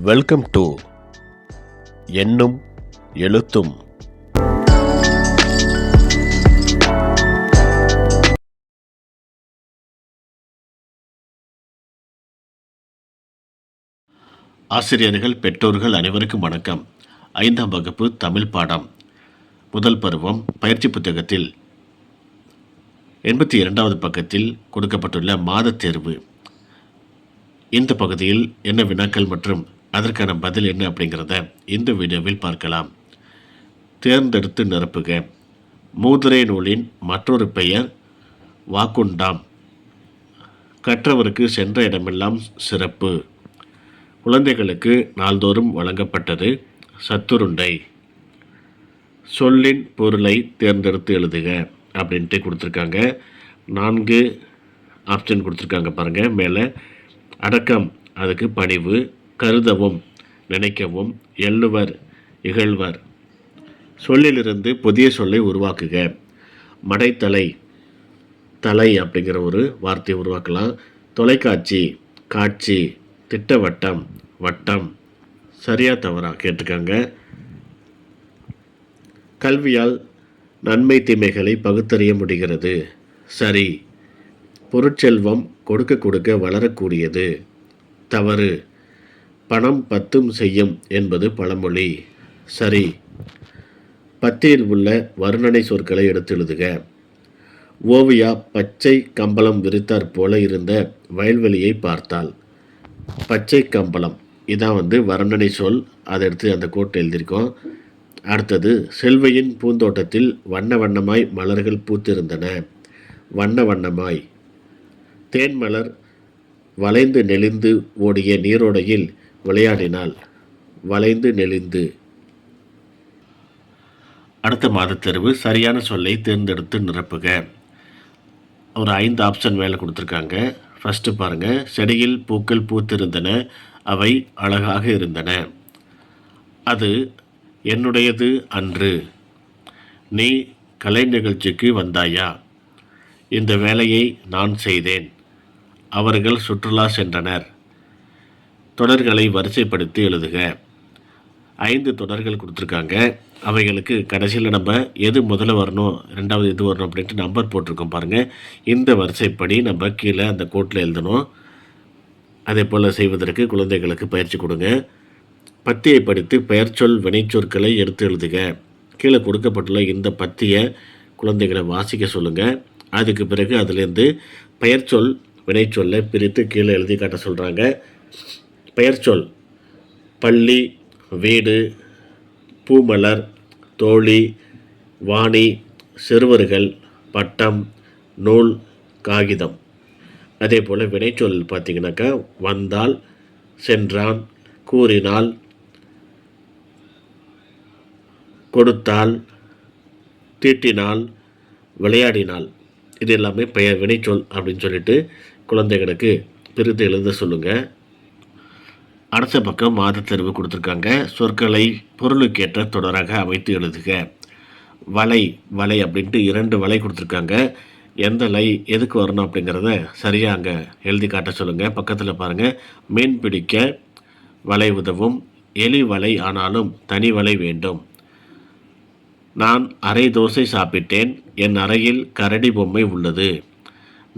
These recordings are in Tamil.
வெல்கம் டு எண்ணும் எழுத்தும். ஆசிரியர்கள், பெற்றோர்கள் அனைவருக்கும் வணக்கம். 5ஆம் வகுப்பு தமிழ் பாடம் முதல் பருவம் பயிற்சி புத்தகத்தில் 82வது பக்கத்தில் கொடுக்கப்பட்டுள்ள மாத தேர்வு. இந்த பகுதியில் என்ன வினாக்கள் மற்றும் அதற்கான பதில் என்ன அப்படிங்கிறத இந்த வீடியோவில் பார்க்கலாம். தேர்ந்தெடுத்து நிரப்புக. மூதுரை நூலின் மற்றொரு பெயர் வாக்குண்டாம். கற்றவருக்கு சென்ற இடமெல்லாம் சிறப்பு. குழந்தைகளுக்கு நாள்தோறும் வழங்கப்பட்டது சத்துருண்டை. சொல்லின் பொருளை தேர்ந்தெடுத்து எழுதுக அப்படின்ட்டு கொடுத்துருக்காங்க. 4 ஆப்ஷன் கொடுத்துருக்காங்க பாருங்கள். மேலே அடக்கம், அதுக்கு பணிவு. கருதவும், நினைக்கவும். எள்ளுவர், இகழ்வர். சொல்லிலிருந்து புதிய சொல்லை உருவாக்குக. மடைத்தலை, தலை அப்படிங்கிற ஒரு வார்த்தையை உருவாக்கலாம். தொலைக்காட்சி, காட்சி. திட்டவட்டம், வட்டம். சரியா தவறா கேட்டிருக்காங்க. கல்வியால் நன்மை தீமைகளை பகுத்தறிய முடிகிறது. சரி. பொருட்செல்வம் கொடுக்க கொடுக்க வளரக்கூடியது. தவறு. பணம் பத்தும் செய்யும் என்பது பழமொழி. சரி. பத்தியில் உள்ள வர்ணனை சொற்களை எடுத்து எழுதுக. ஓவியா பச்சை கம்பளம் விரித்தாற் போல இருந்த வயல்வெளியை பார்த்தாள். பச்சை கம்பளம் இதான் வர்ணனை சொல். அதை எடுத்து அந்த கோட்டை எழுதியிருக்கோம். அடுத்தது, செல்வையின் பூந்தோட்டத்தில் வண்ண வண்ணமாய் மலர்கள் பூத்திருந்தன. வண்ண வண்ணமாய். தேன்மலர் வளைந்து நெளிந்து ஓடிய நீரோடையில் விளையாடினாள். வளைந்து நெளிந்து. அடுத்த மாத தேர்வு சரியான சொல்லை தேர்ந்தெடுத்து நிரப்புக. ஒரு 5 ஆப்ஷன் மேலே கொடுத்துருக்காங்க. ஃபஸ்ட்டு பாருங்கள். செடியில் பூக்கள் பூத்திருந்தன, அவை அழகாக இருந்தன. அது என்னுடையது அன்று. நீ கலை நிகழ்ச்சிக்கு வந்தாயா? இந்த வேலையை நான் செய்தேன். அவர்கள் சுற்றுலா சென்றனர். தொடர்களை வரிசைப்படுத்தி எழுதுக. 5 தொடர்கள் கொடுத்துருக்காங்க. அவைகளுக்கு கடைசியில் நம்ம எது முதல்ல வரணும், ரெண்டாவது எது வரணும் அப்படின்ட்டு நம்பர் போட்டிருக்கோம் பாருங்கள். இந்த வரிசைப்படி நம்ம கீழே அந்த கோட்டில் எழுதணும். அதே போல் செய்வதற்கு குழந்தைகளுக்கு பயிற்சி கொடுங்க. பத்தியை படித்து பெயர்ச்சொல் வினைச்சொற்களை எடுத்து எழுதுக. கீழே கொடுக்கப்பட்டுள்ள இந்த பத்தியை குழந்தைகளை வாசிக்க சொல்லுங்கள். அதுக்கு பிறகு அதிலேருந்து பெயர்ச்சொல் வினைச்சொல்லை பிரித்து கீழே எழுதி காட்ட சொல்கிறாங்க. பெயர்ச்சொல்: பள்ளி, வீடு, பூமலர், தோழி, வாணி, சிறுவர்கள், பட்டம், நூல், காகிதம். அதே போல் வினைச்சொல் பார்த்திங்கனாக்கா வந்தால், சென்றான், கூறினாள், கொடுத்தாள், தீட்டினாள், விளையாடினாள். இது எல்லாமே வினைச்சொல் அப்படின்னு சொல்லிட்டு குழந்தைகளுக்கு பிரித்து எழுத சொல்லுங்கள். அடுத்த பக்கம் மாத தேர்வு கொடுத்துருக்காங்க. சொற்களை பொருளுக்கேற்ற தொடராக அமைத்து எழுதுக. வலை, வலை அப்படின்ட்டு 2 வலை கொடுத்துருக்காங்க. எந்த லை எதுக்கு வரணும் அப்படிங்கிறத சரியாக அங்கே எழுதி காட்ட சொல்லுங்கள். பக்கத்தில் பாருங்கள். மீன் பிடிக்க வலை உதவும். எலி வலை ஆனாலும் தனி வலை வேண்டும். நான் அரை தோசை சாப்பிட்டேன். என் அறையில் கரடி பொம்மை உள்ளது.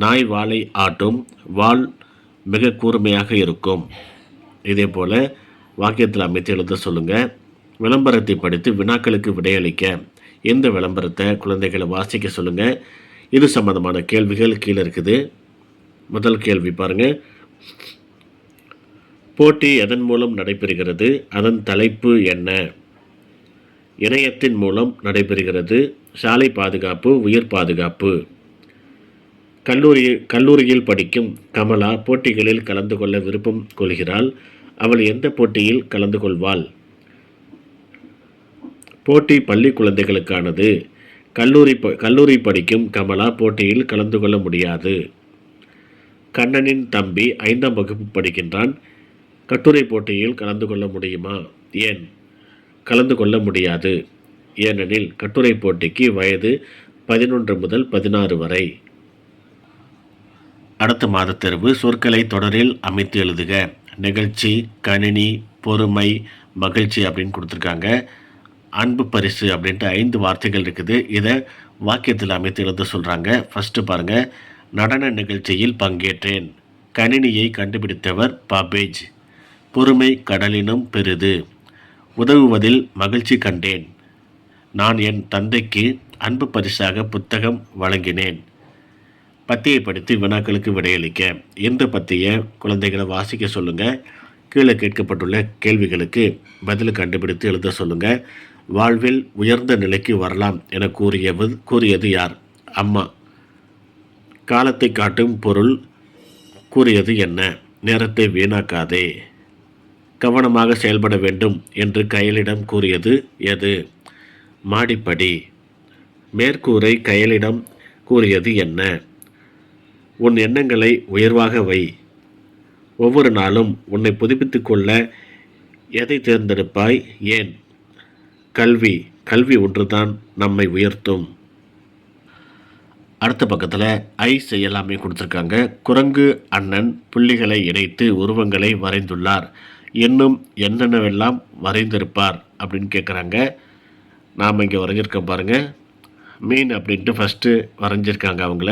நாய் வாலை ஆட்டும். வால் மிக கூர்மையாக இருக்கும். இதே போல் வாக்கியத்தில் அமைத்து எழுத சொல்லுங்கள். விளம்பரத்தை படித்து வினாக்களுக்கு விடையளிக்க. இந்த விளம்பரத்தை குழந்தைகளை வாசிக்க சொல்லுங்கள். இது சம்பந்தமான கேள்விகள் கீழே இருக்குது. முதல் கேள்வி பாருங்கள். போட்டி எதன் மூலம் நடைபெறுகிறது? அதன் தலைப்பு என்ன? இணையத்தின் மூலம் நடைபெறுகிறது. சாலை பாதுகாப்பு, உயிர் பாதுகாப்பு. கல்லூரியில் படிக்கும் கமலா போட்டிகளில் கலந்து கொள்ள விருப்பம் கொள்கிறாள். அவள் எந்த போட்டியில் கலந்து கொள்வாள்? போட்டி பள்ளி குழந்தைகளுக்கானது. கல்லூரி படிக்கும் கமலா போட்டியில் கலந்து கொள்ள முடியாது. கண்ணனின் தம்பி 5ஆம் வகுப்பு படிக்கின்றான். கட்டுரை போட்டியில் கலந்து கொள்ள முடியுமா? ஏன் கலந்து கொள்ள முடியாது? ஏனெனில் கட்டுரை போட்டிக்கு வயது 11 முதல் 16 வரை. அடுத்த மாத தேர்வு சொற்களை தொடரில் அமைத்து எழுதுக. நிகழ்ச்சி, கணினி, பொறுமை, மகிழ்ச்சி அப்படின்னு கொடுத்துருக்காங்க. அன்பு பரிசு அப்படின்ட்டு 5 வார்த்தைகள் இருக்குது. இதை வாக்கியத்தில் அமைத்து எழுத சொல்கிறாங்க. ஃபஸ்ட்டு பாருங்கள், நடன நிகழ்ச்சியில் பங்கேற்றேன். கணினியை கண்டுபிடித்தவர் பாபேஜ். பொறுமை கடலினும் பெரிது. உதவுவதில் மகிழ்ச்சி கண்டேன். நான் என் தந்தைக்கு அன்பு பரிசாக புத்தகம் வழங்கினேன். பத்தியை படித்து வினாக்களுக்கு விடையளிக்க. இந்த பத்தியை குழந்தைகளை வாசிக்க சொல்லுங்கள். கீழே கேட்கப்பட்டுள்ள கேள்விகளுக்கு பதில் கண்டுபிடித்து எழுத சொல்லுங்கள். வாழ்வில் உயர்ந்த நிலைக்கு வரலாம் என கூறியது யார்? அம்மா. காலத்தை காட்டும் பொருள் கூறியது என்ன? நேரத்தை வீணாக்காதே. கவனமாக செயல்பட வேண்டும் என்று கையலிடம் கூறியது எது? மாடிப்படி. மேற்கூரை கையலிடம் கூறியது என்ன? உன் எண்ணங்களை உயர்வாக வை. ஒவ்வொரு நாளும் உன்னை புதுப்பித்து கொள்ள எதை தேர்ந்தெடுப்பாய்? ஏன்? கல்வி. கல்வி ஒன்றுதான் நம்மை உயர்த்தும். அடுத்த பக்கத்தில் ஐ செய்யலாமே கொடுத்துருக்காங்க. குரங்கு அண்ணன் புள்ளிகளை இணைத்து உருவங்களை வரைந்துள்ளார். இன்னும் என்னென்னவெல்லாம் வரைந்திருப்பார் அப்படின்னு கேட்குறாங்க. நாம் இங்கே வரைஞ்சிருக்கோம் பாருங்கள். மீன் அப்படின்ட்டு ஃபஸ்ட்டு வரைஞ்சிருக்காங்க அவங்கள.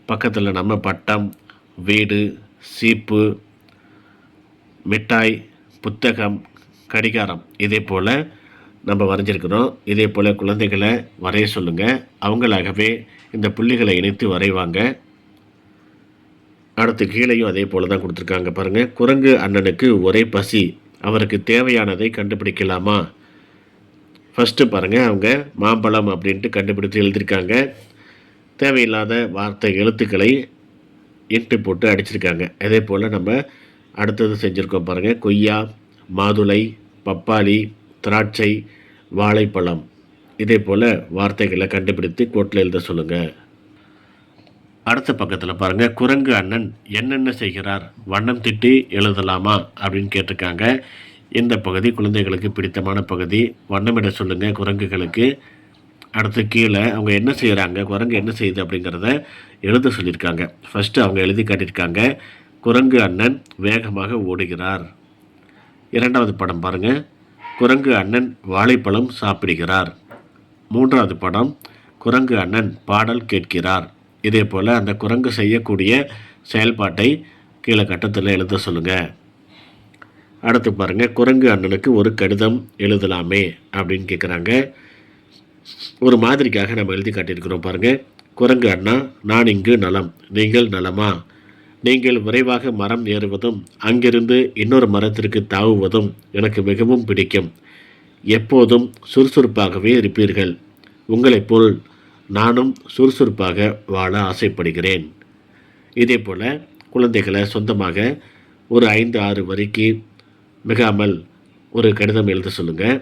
பக்கத்தில் நம்ம பட்டம், வீடு, சீப்பு, மிட்டாய், புத்தகம், கடிகாரம் இதே போல் நம்ம வரைஞ்சிருக்கிறோம். இதே போல் குழந்தைகளை வரைய சொல்லுங்கள். அவங்களாகவே இந்த புள்ளிகளை இணைத்து வரைவாங்க. அடுத்து கீழேயும் அதே போல் தான் கொடுத்துருக்காங்க பாருங்கள். குரங்கு அண்ணனுக்கு ஒரே பசி. அவருக்கு தேவையானதை கண்டுபிடிக்கலாமா? ஃபஸ்ட்டு பாருங்கள், அவங்க மாம்பழம் அப்படின்ட்டு கண்டுபிடித்து எழுதியிருக்காங்க. தேவையில்லாத வார்த்தை எழுத்துக்களை இன்ட்டு போட்டு அடிச்சிருக்காங்க. அதே போல் நம்ம அடுத்தது செஞ்சுருக்கோம் பாருங்கள். கொய்யா, மாதுளை, பப்பாளி, திராட்சை, வாழைப்பழம் இதே போல் வார்த்தைகளை கண்டுபிடித்து கோட்டில் எழுத சொல்லுங்கள். அடுத்த பக்கத்தில் பாருங்கள். குரங்கு அண்ணன் என்னென்ன செய்கிறார்? வண்ணம் திட்டி எழுதலாமா அப்படின்னு கேட்டிருக்காங்க. இந்த பகுதி குழந்தைகளுக்கு பிடித்தமான பகுதி. வண்ணமிட சொல்லுங்கள் குரங்குகளுக்கு. அடுத்து கீழே அவங்க என்ன செய்கிறாங்க, குரங்கு என்ன செய்யுது அப்படிங்கிறத எழுத சொல்லியிருக்காங்க. ஃபஸ்ட்டு அவங்க எழுதி காட்டியிருக்காங்க. குரங்கு அண்ணன் வேகமாக ஓடுகிறார். இரண்டாவது படம் பாருங்கள். குரங்கு அண்ணன் வாழைப்பழம் சாப்பிடுகிறார். மூன்றாவது படம், குரங்கு அண்ணன் பாடல் கேட்கிறார். இதே போல் அந்த குரங்கு செய்யக்கூடிய செயல்பாட்டை கீழே கட்டத்தில் எழுத சொல்லுங்கள். அடுத்து பாருங்கள். குரங்கு அண்ணனுக்கு ஒரு கடிதம் எழுதலாமே அப்படின்னு கேட்குறாங்க. ஒரு மாதிரிக்காக நம்ம எழுதி காட்டியிருக்கிறோம் பாருங்கள். குரங்கு அண்ணா, நான் இங்கு நலம், நீங்கள் நலமா? நீங்கள் விரைவாக மரம் ஏறுவதும் அங்கிருந்து இன்னொரு மரத்திற்கு தாவுவதும் எனக்கு மிகவும் பிடிக்கும். எப்போதும் சுறுசுறுப்பாகவே இருப்பீர்கள். உங்களைப் போல் நானும் சுறுசுறுப்பாக வாழ ஆசைப்படுகிறேன். இதே போல் குழந்தைகளை சொந்தமாக ஒரு 5-6 வரிக்கு மிகாமல் ஒரு கடிதம் எழுத சொல்லுங்கள்.